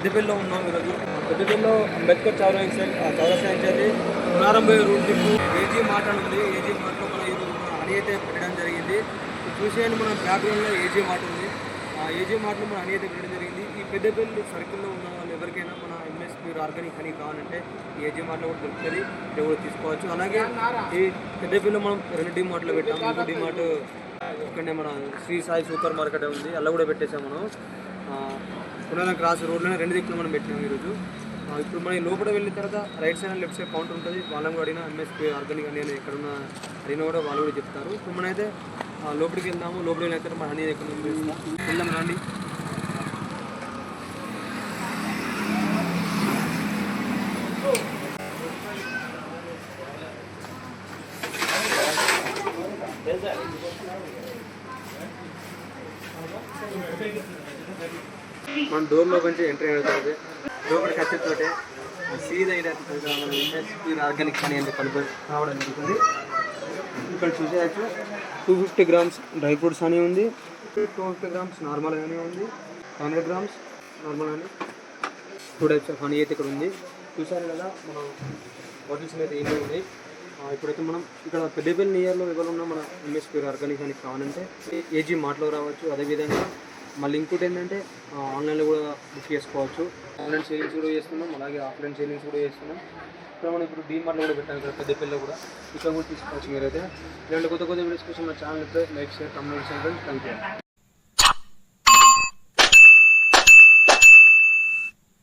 పెద్దపల్లిలో ఉన్నాం ఈరోజు. పెద్దపల్లిలో అంబేద్కర్ చౌరస్తా నుంచి అది పునారంభయ్య రూట్ టిప్పు ఏజీ మార్ట్ అని ఉంది. ఏజీ మార్ట్లో మనం ఈరోజు హనీ అయితే పెట్టడం జరిగింది. చూసేయండి, మన బ్యాక్గ్రౌండ్లో ఏజీ మార్ట్ ఉంది. ఆ ఏజీ మార్ట్లో మన హనీ అయితే పెట్టడం జరిగింది. ఈ పెద్దపల్లి సర్కిల్లో ఉన్న వాళ్ళు ఎవరికైనా మన ఎంఎస్పీ ఆర్గానిక్ హనీ కావాలంటే ఈ ఏజీ మార్ట్లో కూడా దొరుకుతుంది, ఇది కూడా తీసుకోవచ్చు. అలాగే ఈ పెద్దపల్లిలో మనం 2 డీమార్ట్లో పెట్టాము. ఇంకో డీమార్ట్ ఇక్కడనే మన శ్రీ సాయి సూపర్ మార్కెట్ ఉంది, అలా కూడా పెట్టేసాం మనం. పునారం క్రాస్ రోడ్లోనే 2 దిక్కులు మనం పెట్టినాం ఈరోజు. ఇప్పుడు మనం లోపల వెళ్ళిన తర్వాత right side left side counter ఉంటుంది. వాళ్ళని కూడా అడిగినా ఎంఎస్పీ ఆర్గానిక్ హనీ అని ఎక్కడున్న అడిగినా కూడా వాళ్ళు కూడా చెప్తారు. ఇప్పుడు మనమైతే లోపలికి వెళ్దాము. లోపలికి వెళ్ళిన తర్వాత మన హనీ ఎక్కడ వెళ్దాం రండి. మన డోర్లో కొంచెం ఎంట్రీ అవుతుంది. లోపలికి వచ్చేతోటే సీదా ఎంఎస్పీ ఆర్గానిక్ హనీ అంటే కలుపు రావడం జరుగుతుంది. ఇక్కడ చూసేయచ్చు 250 గ్రామ్స్ డ్రై ఫ్రూట్స్ హనీ ఉంది, 250 గ్రామ్స్ నార్మల్ హనీ ఉంది, 100 grams normal honey. 2 types of honey అయితే ఇక్కడ ఉంది. చూసారు కదా, మనం బాటిల్స్ అయితే ఏమీ ఉన్నాయి. ఇప్పుడైతే మనం ఇక్కడ పెద్దపల్లి నియర్లో ఎవరున్నా మన ఎంఎస్పీ ఆర్గానిక్ హనీ కావాలంటే ఏజీ మార్ట్లో రావచ్చు. అదేవిధంగా మళ్ళీ ఇంకోటి ఏంటంటే ఆన్లైన్లో కూడా బుక్ చేసుకోవచ్చు. ఆన్లైన్ సేలింగ్స్ కూడా చేస్తున్నాం, అలాగే ఆఫ్లైన్ సేలింగ్స్ కూడా చేస్తున్నాం. ఇక్కడ మనం ఇప్పుడు డీమార్ట్లో కూడా పెట్టాను, ఇక్కడ పెద్దపల్లిలో కూడా. ఇక్కడ కూడా తీసుకోవచ్చు మీరైతే. ఇలాంటి కొత్త వీడియోస్ కోసం మన ఛానల్ అయితే లైక్, షేర్, కామెంట్ చేయండి. Thank you.